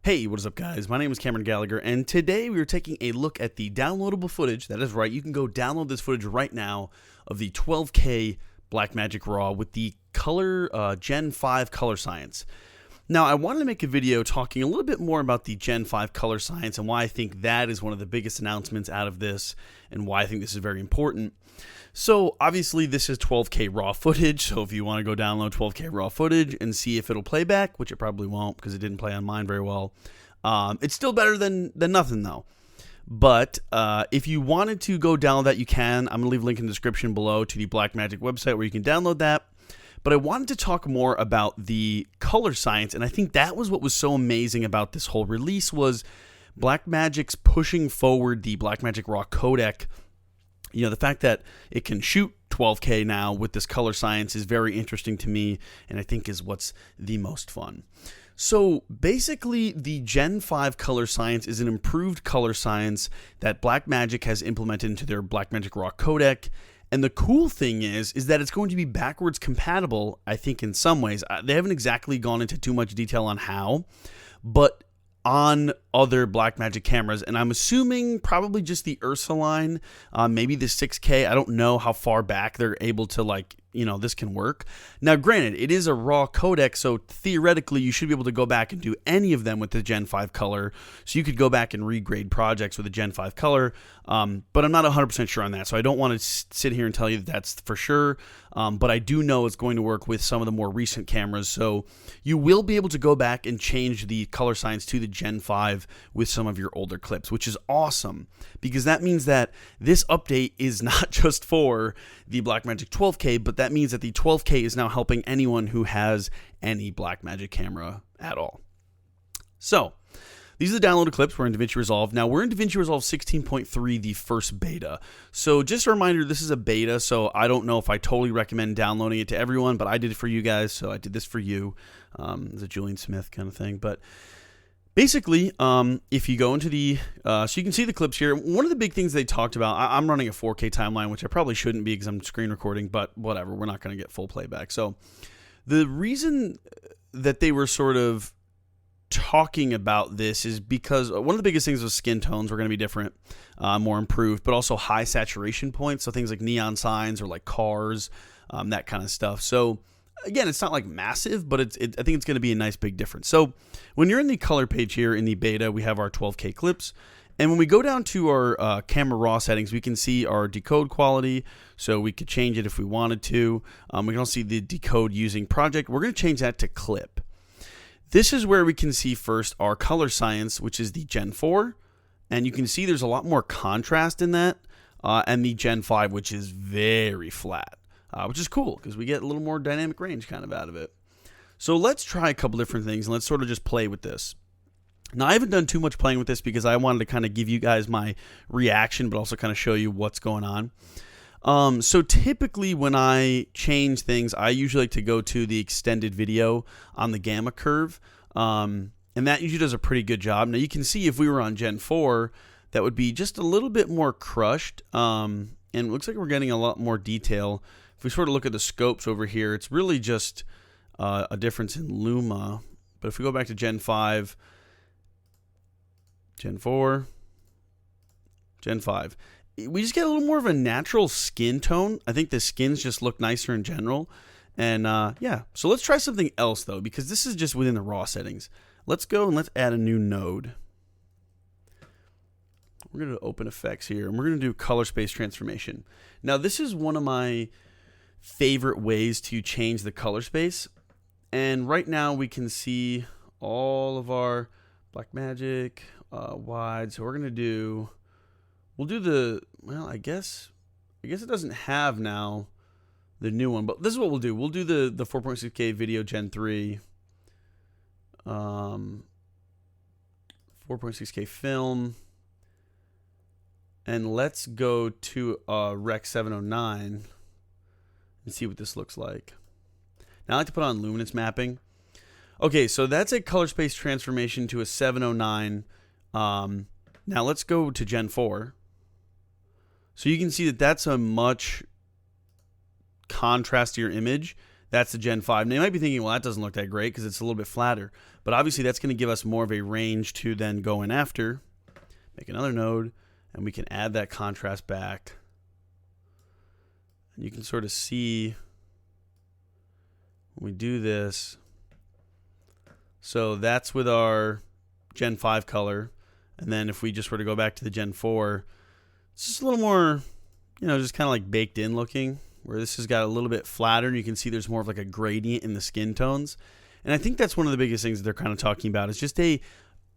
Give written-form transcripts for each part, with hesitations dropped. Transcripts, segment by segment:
Hey, what is up, guys? My name is Cameron Gallagher, and today we are taking a look at the downloadable footage. That is right, you can go download this footage right now of the 12K Blackmagic RAW with the color Gen 5 color science. Now, I wanted to make a video talking a little bit more about the Gen 5 color science and why I think that is one of the biggest announcements out of this and why I think this is very important. So, obviously, this is 12K RAW footage, so if you want to go download 12K RAW footage and see if it'll play back, which it probably won't because it didn't play on mine very well, it's still better than nothing, though. But if you wanted to go download that, you can. I'm going to leave a link in the description below to the Blackmagic website where you can download that. But I wanted to talk more about the color science, and I think that was what was so amazing about this whole release was Blackmagic's pushing forward the Blackmagic RAW codec. You know, the fact that it can shoot 12K now with this color science is very interesting to me, and I think is what's the most fun. So basically, the Gen 5 color science is an improved color science that Blackmagic has implemented into their Blackmagic RAW codec. And the cool thing is that it's going to be backwards compatible, I think, in some ways. They haven't exactly gone into too much detail on how, but on other Blackmagic cameras, and I'm assuming probably just the URSA line, maybe the 6K. I don't know how far back they're able to, this can work. Now, granted, it is a RAW codec, so theoretically you should be able to go back and do any of them with the Gen 5 color. So you could go back and regrade projects with the Gen 5 color, but I'm not 100% sure on that. So I don't want to sit here and tell you that that's for sure, but I do know it's going to work with some of the more recent cameras. So you will be able to go back and change the color science to the Gen 5 with some of your older clips, which is awesome because that means that this update is not just for the Blackmagic 12K, but that means that the 12K is now helping anyone who has any Blackmagic camera at all. So these are the downloaded clips. We're in DaVinci Resolve. Now, we're in DaVinci Resolve 16.3, the first beta. So just a reminder, this is a beta, so I don't know if I totally recommend downloading it to everyone, but I did it for you guys, so I did this for you. It's a Julian Smith kind of thing. But basically, if you go into the, so you can see the clips here. One of the big things they talked about, I'm running a 4K timeline, which I probably shouldn't be because I'm screen recording, but whatever, we're not going to get full playback. So the reason that they were sort of talking about this is because one of the biggest things was skin tones were going to be different, more improved, but also high saturation points. So things like neon signs or like cars, that kind of stuff. So again, it's not like massive, but I think it's going to be a nice big difference. So when you're in the color page here in the beta, we have our 12K clips. And when we go down to our camera raw settings, we can see our decode quality. So we could change it if we wanted to. We can also see the decode using project. We're going to change that to clip. This is where we can see first our color science, which is the Gen 4. And you can see there's a lot more contrast in that. And the Gen 5, which is very flat. Which is cool because we get a little more dynamic range kind of out of it. So let's try a couple different things and let's sort of just play with this. Now, I haven't done too much playing with this because I wanted to kind of give you guys my reaction, but also kind of show you what's going on. So typically when I change things, I usually like to go to the extended video on the gamma curve. And that usually does a pretty good job. Now you can see if we were on Gen 4, that would be just a little bit more crushed. And it looks like we're getting a lot more detail. If we sort of look at the scopes over here, it's really just a difference in Luma. But if we go back to Gen 5, Gen 4, Gen 5, we just get a little more of a natural skin tone. I think the skins just look nicer in general. And yeah, so let's try something else though, because this is just within the raw settings. Let's go and let's add a new node. We're going to open effects here, and we're going to do color space transformation. Now, this is one of my favorite ways to change the color space. And right now we can see all of our Blackmagic wide. So we're going to do, we'll do the, well, I guess it doesn't have now the new one, but this is what we'll do. We'll do the 4.6K video Gen 3, 4.6K film. And let's go to Rec 709 and see what this looks like. Now I like to put on luminance mapping. Okay, so that's a color space transformation to a 709. Now let's go to Gen 4. So you can see that that's a much contrastier image That's the Gen 5. Now, you might be thinking, well, that doesn't look that great because it's a little bit flatter. But obviously, that's going to give us more of a range to then go in after. Make another node, and we can add that contrast back. And you can sort of see when we do this. So that's with our Gen 5 color. And then if we just were to go back to the Gen 4, it's just a little more, just kind of like baked in looking, where this has got a little bit flatter, and you can see there's more of like a gradient in the skin tones. And I think that's one of the biggest things that they're kind of talking about is just a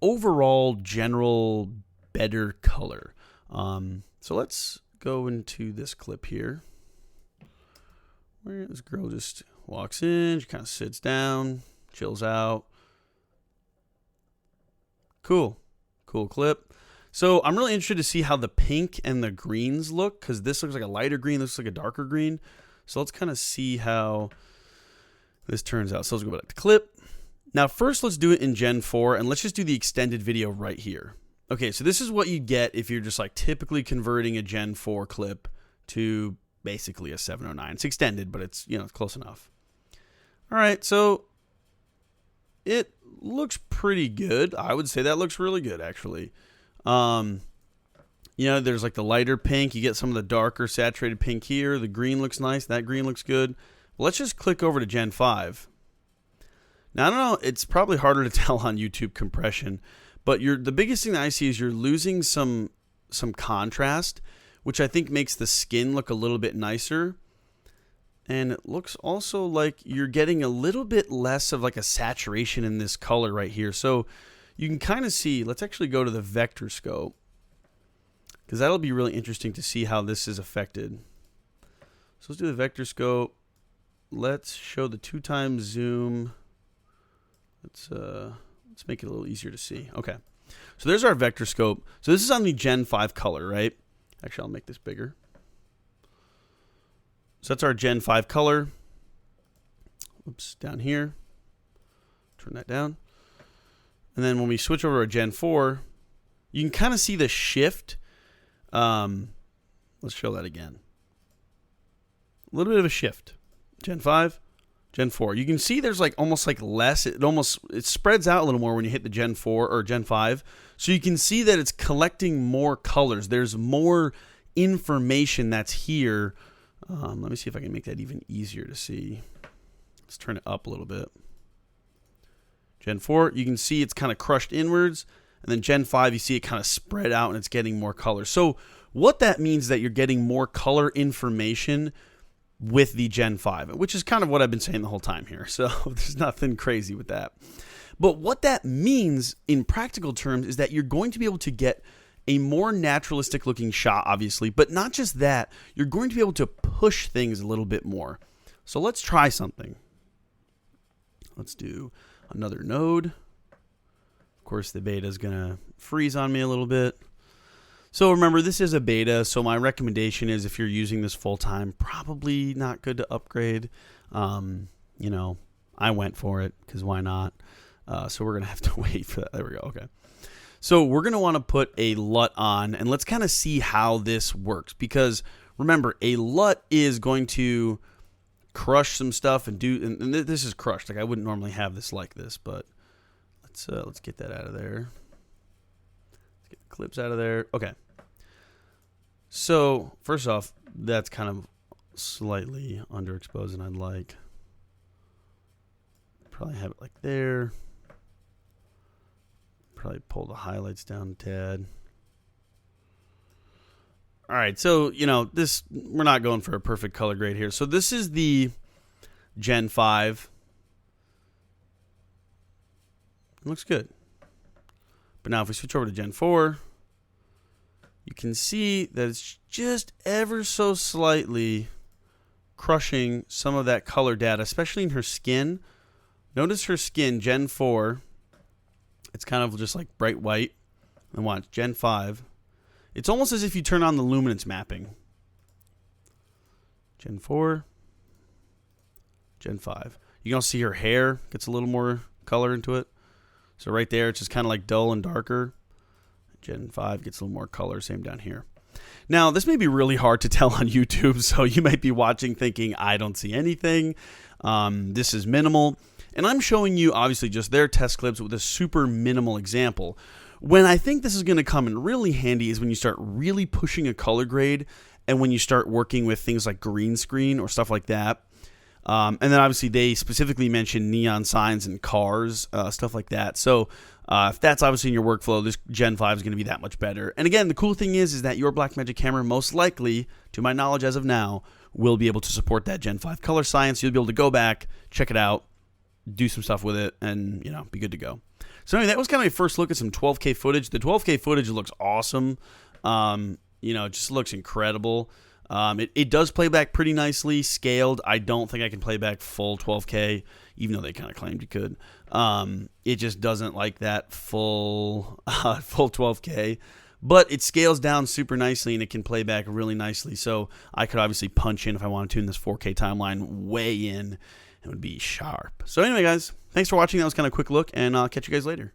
overall general better color. So let's go into this clip here, where this girl just walks in, she kind of sits down, chills out. Cool clip. So I'm really interested to see how the pink and the greens look, because this looks like a lighter green, this looks like a darker green. So let's kind of see how this turns out. So let's go back to clip. Now first let's do it in Gen 4, and let's just do the extended video right here. Okay, so this is what you get if you're just like typically converting a Gen 4 clip to basically a 709. It's extended, but it's, it's close enough. All right, so it looks pretty good. I would say that looks really good, actually. There's like the lighter pink. You get some of the darker saturated pink here. The green looks nice. That green looks good. Let's just click over to Gen 5. Now, I don't know. It's probably harder to tell on YouTube compression, but the biggest thing that I see is you're losing some contrast, which I think makes the skin look a little bit nicer. And it looks also like you're getting a little bit less of like a saturation in this color right here. So you can kind of see, let's actually go to the vector scope, because that'll be really interesting to see how this is affected. So let's do the vector scope. Let's show the 2x zoom. Let's make it a little easier to see. Okay. So there's our vector scope. So this is on the Gen 5 color, right? Actually, I'll make this bigger. So that's our Gen 5 color. Oops, down here. Turn that down. And then when we switch over to Gen 4, you can kind of see the shift. Let's show that again. A little bit of a shift. Gen 5, Gen 4. You can see there's like almost like less. It spreads out a little more when you hit the Gen 4 or Gen 5. So you can see that it's collecting more colors. There's more information that's here. Let me see if I can make that even easier to see. Let's turn it up a little bit. Gen 4, you can see it's kind of crushed inwards. And then Gen 5, you see it kind of spread out and it's getting more color. So what that means is that you're getting more color information with the Gen 5, which is kind of what I've been saying the whole time here. So there's nothing crazy with that. But what that means in practical terms is that you're going to be able to get a more naturalistic looking shot, obviously. But not just that, you're going to be able to push things a little bit more. So let's try something. Let's do another node. Of course, the beta is going to freeze on me a little bit. So remember, this is a beta, so my recommendation is if you're using this full time, probably not good to upgrade. I went for it because why not? So we're going to have to wait for that. There we go. Okay. So we're going to want to put a LUT on, and let's kind of see how this works. Because remember, a LUT is going to crush some stuff and this is crushed. Like I wouldn't normally have this like this, but let's get that out of there. Let's get the clips out of there. Okay. So first off, that's kind of slightly underexposed, and I'd like probably have it like there. Probably pull the highlights down a tad. All right, so we're not going for a perfect color grade here. So this is the Gen 5. It looks good. But now if we switch over to Gen 4, you can see that it's just ever so slightly crushing some of that color data, especially in her skin. Notice her skin, Gen 4, it's kind of just like bright white. And watch, Gen 5. It's almost as if you turn on the luminance mapping. Gen 4, Gen 5. You can also see her hair gets a little more color into it. So right there, it's just kind of like dull and darker. Gen 5 gets a little more color, same down here. Now, this may be really hard to tell on YouTube, so you might be watching thinking, I don't see anything. This is minimal. And I'm showing you, obviously, just their test clips with a super minimal example. When I think this is going to come in really handy is when you start really pushing a color grade and when you start working with things like green screen or stuff like that. And then obviously they specifically mention neon signs and cars, stuff like that. So if that's obviously in your workflow, this Gen 5 is going to be that much better. And again, the cool thing is that your Blackmagic camera most likely, to my knowledge as of now, will be able to support that Gen 5 color science. You'll be able to go back, check it out, do some stuff with it, and be good to go. So anyway, that was kind of my first look at some 12K footage. The 12K footage looks awesome. It just looks incredible. It does play back pretty nicely, scaled. I don't think I can play back full 12K, even though they kind of claimed you could. It just doesn't like that full 12K. But it scales down super nicely, and it can play back really nicely. So I could obviously punch in if I want to tune this 4K timeline way in. It would be sharp. So anyway, guys, thanks for watching. That was kind of a quick look, and I'll catch you guys later.